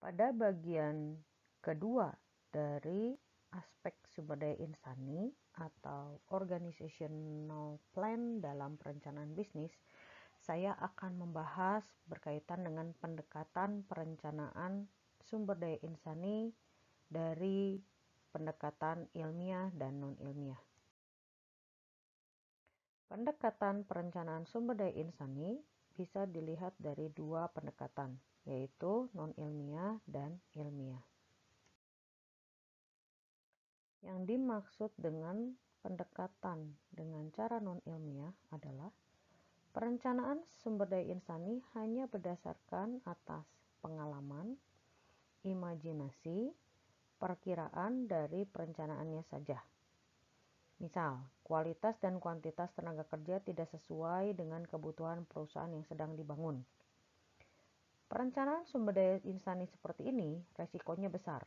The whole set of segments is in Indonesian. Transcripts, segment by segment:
Pada bagian kedua dari aspek sumber daya insani atau organizational plan dalam perencanaan bisnis, saya akan membahas berkaitan dengan pendekatan perencanaan sumber daya insani dari pendekatan ilmiah dan non-ilmiah. Pendekatan perencanaan sumber daya insani bisa dilihat dari dua pendekatan, yaitu non-ilmiah dan ilmiah. Yang dimaksud dengan pendekatan dengan cara non-ilmiah adalah perencanaan sumber daya insani hanya berdasarkan atas pengalaman, imajinasi, perkiraan dari perencanaannya saja. Misal, kualitas dan kuantitas tenaga kerja tidak sesuai dengan kebutuhan perusahaan yang sedang dibangun. Perencanaan sumber daya insani seperti ini resikonya besar,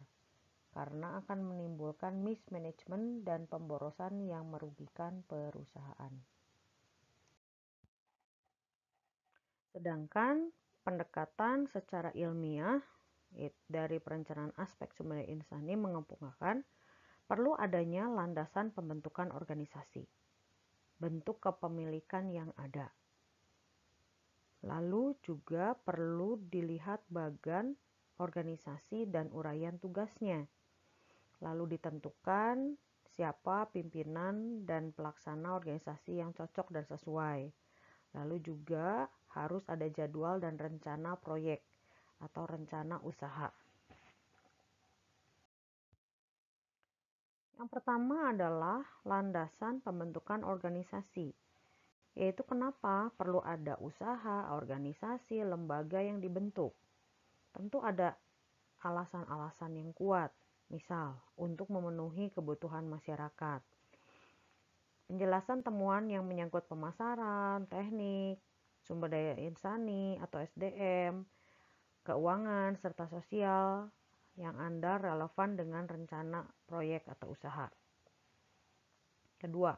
karena akan menimbulkan mismanagement dan pemborosan yang merugikan perusahaan. Sedangkan pendekatan secara ilmiah dari perencanaan aspek sumber daya insani mengemukakan perlu adanya landasan pembentukan organisasi, bentuk kepemilikan yang ada. Lalu juga perlu dilihat bagan organisasi dan uraian tugasnya. Lalu ditentukan siapa pimpinan dan pelaksana organisasi yang cocok dan sesuai. Lalu juga harus ada jadwal dan rencana proyek atau rencana usaha. Yang pertama adalah landasan pembentukan organisasi, yaitu kenapa perlu ada usaha, organisasi, lembaga yang dibentuk. Tentu ada alasan-alasan yang kuat, misal untuk memenuhi kebutuhan masyarakat. Penjelasan temuan yang menyangkut pemasaran, teknik, sumber daya insani atau SDM, keuangan, serta sosial yang Anda relevan dengan rencana proyek atau usaha. Kedua,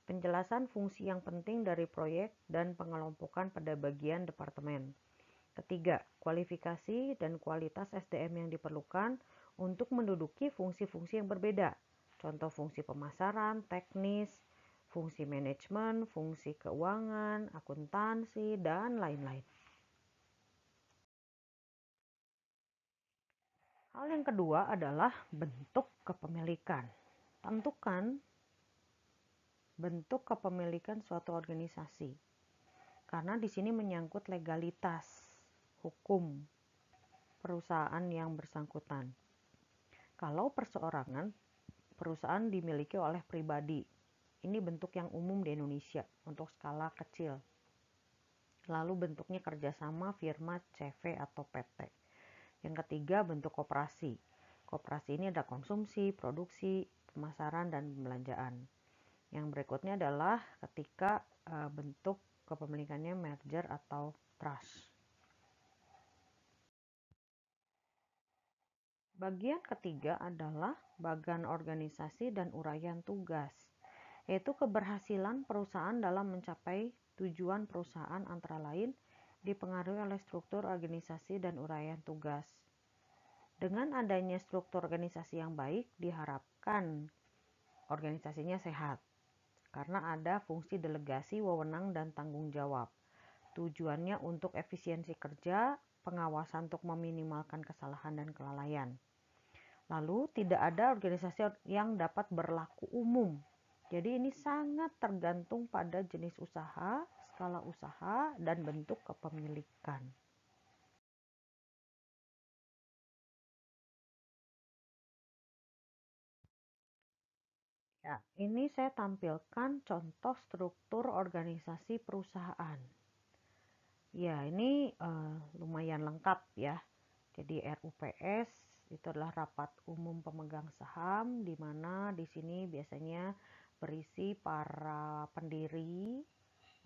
penjelasan fungsi yang penting dari proyek dan pengelompokan pada bagian departemen. Ketiga, kualifikasi dan kualitas SDM yang diperlukan untuk menduduki fungsi-fungsi yang berbeda. Contoh fungsi pemasaran, teknis, fungsi manajemen, fungsi keuangan, akuntansi, dan lain-lain. Hal yang kedua adalah bentuk kepemilikan. Tentukan bentuk kepemilikan suatu organisasi, karena di sini menyangkut legalitas hukum perusahaan yang bersangkutan. Kalau perseorangan, perusahaan dimiliki oleh pribadi. Ini bentuk yang umum di Indonesia untuk skala kecil. Lalu bentuknya kerjasama firma CV atau PT. Yang ketiga, bentuk koperasi. Koperasi ini ada konsumsi, produksi, pemasaran, dan pembelanjaan. Yang berikutnya adalah ketika bentuk kepemilikannya merger atau trust. Bagian ketiga adalah bagan organisasi dan uraian tugas, yaitu keberhasilan perusahaan dalam mencapai tujuan perusahaan antara lain dipengaruhi oleh struktur organisasi dan uraian tugas. Dengan adanya struktur organisasi yang baik, diharapkan organisasinya sehat, karena ada fungsi delegasi, wewenang, dan tanggung jawab. Tujuannya untuk efisiensi kerja, pengawasan untuk meminimalkan kesalahan dan kelalaian. Lalu, tidak ada organisasi yang dapat berlaku umum. Jadi ini sangat tergantung pada jenis usaha, skala usaha, dan bentuk kepemilikan. Ya, ini saya tampilkan contoh struktur organisasi perusahaan. Ya, ini lumayan lengkap ya. Jadi RUPS itu adalah rapat umum pemegang saham, di mana di sini biasanya berisi para pendiri,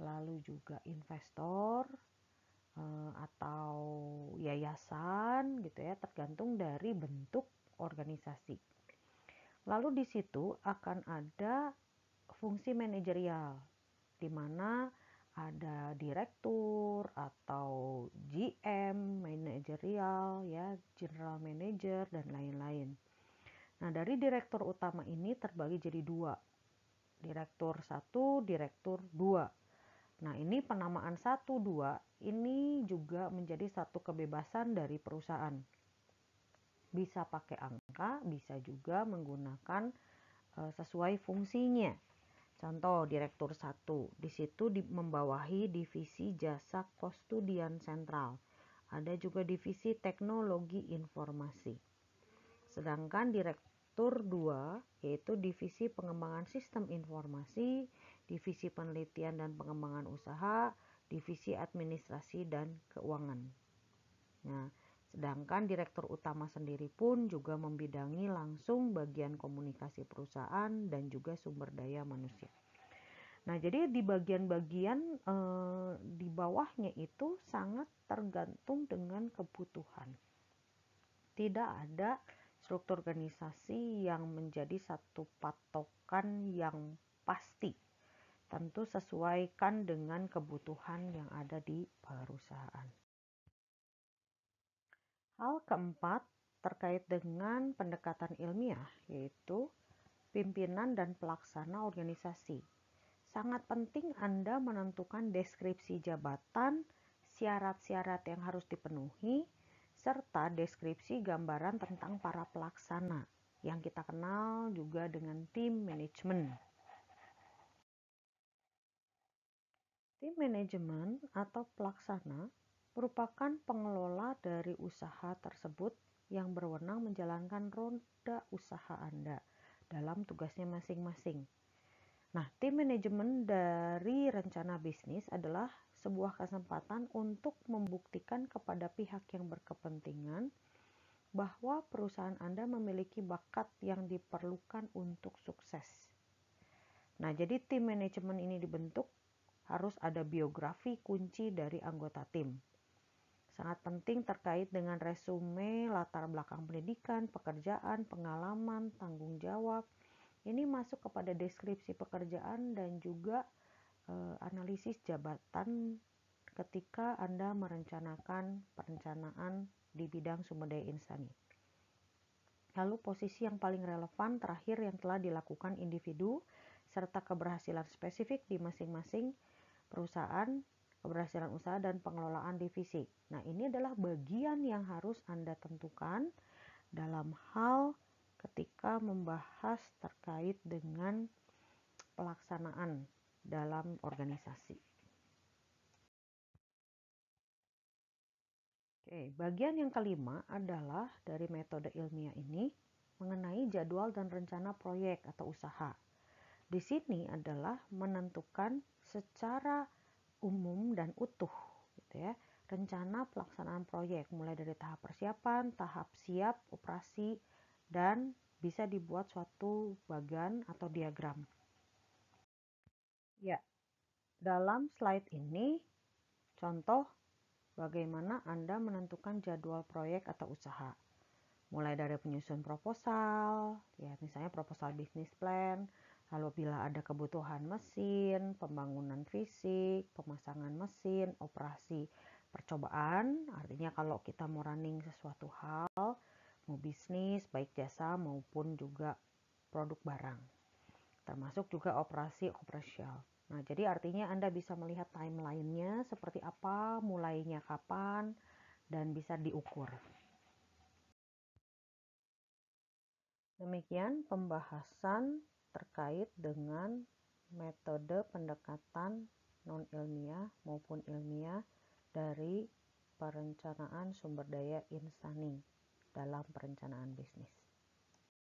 lalu juga investor atau yayasan gitu ya, tergantung dari bentuk organisasi. Lalu di situ akan ada fungsi manajerial, di mana ada direktur atau GM, manajerial, ya, general manager, dan lain-lain. Nah, dari direktur utama ini terbagi jadi dua, direktur 1, direktur 2. Nah, ini penamaan 1, 2 ini juga menjadi satu kebebasan dari perusahaan. Bisa pakai angka, bisa juga menggunakan sesuai fungsinya. Contoh direktur 1, di situ membawahi divisi jasa kostudian sentral. Ada juga divisi teknologi informasi. Sedangkan direktur 2 yaitu divisi pengembangan sistem informasi, divisi penelitian dan pengembangan usaha, divisi administrasi dan keuangan. Nah, sedangkan direktur utama sendiri pun juga membidangi langsung bagian komunikasi perusahaan dan juga sumber daya manusia. Nah, jadi di bagian-bagian di bawahnya itu sangat tergantung dengan kebutuhan. Tidak ada struktur organisasi yang menjadi satu patokan yang pasti. Tentu sesuaikan dengan kebutuhan yang ada di perusahaan. Hal keempat terkait dengan pendekatan ilmiah, yaitu pimpinan dan pelaksana organisasi. Sangat penting Anda menentukan deskripsi jabatan, syarat-syarat yang harus dipenuhi, serta deskripsi gambaran tentang para pelaksana, yang kita kenal juga dengan tim manajemen. Tim manajemen atau pelaksana merupakan pengelola dari usaha tersebut yang berwenang menjalankan roda usaha Anda dalam tugasnya masing-masing. Nah, tim manajemen dari rencana bisnis adalah sebuah kesempatan untuk membuktikan kepada pihak yang berkepentingan bahwa perusahaan Anda memiliki bakat yang diperlukan untuk sukses. Nah, jadi tim manajemen ini dibentuk harus ada biografi kunci dari anggota tim. Sangat penting terkait dengan resume, latar belakang pendidikan, pekerjaan, pengalaman, tanggung jawab. Ini masuk kepada deskripsi pekerjaan dan juga analisis jabatan ketika Anda merencanakan perencanaan di bidang sumber daya insani. Lalu posisi yang paling relevan terakhir yang telah dilakukan individu serta keberhasilan spesifik di masing-masing perusahaan, keberhasilan usaha dan pengelolaan divisi. Nah, ini adalah bagian yang harus Anda tentukan dalam hal ketika membahas terkait dengan pelaksanaan dalam organisasi. Oke, bagian yang kelima adalah dari metode ilmiah ini mengenai jadwal dan rencana proyek atau usaha. Di sini adalah menentukan secara umum dan utuh gitu ya, rencana pelaksanaan proyek mulai dari tahap persiapan, tahap siap, operasi, dan bisa dibuat suatu bagan atau diagram. Ya, dalam slide ini contoh bagaimana Anda menentukan jadwal proyek atau usaha. Mulai dari penyusun proposal, ya misalnya proposal bisnis plan, lalu bila ada kebutuhan mesin, pembangunan fisik, pemasangan mesin, operasi percobaan, artinya kalau kita mau running sesuatu hal, mau bisnis, baik jasa maupun juga produk barang. Termasuk juga operasi operasional. Nah, jadi artinya Anda bisa melihat timeline-nya seperti apa, mulainya kapan, dan bisa diukur. Demikian pembahasan terkait dengan metode pendekatan non-ilmiah maupun ilmiah dari perencanaan sumber daya insani dalam perencanaan bisnis.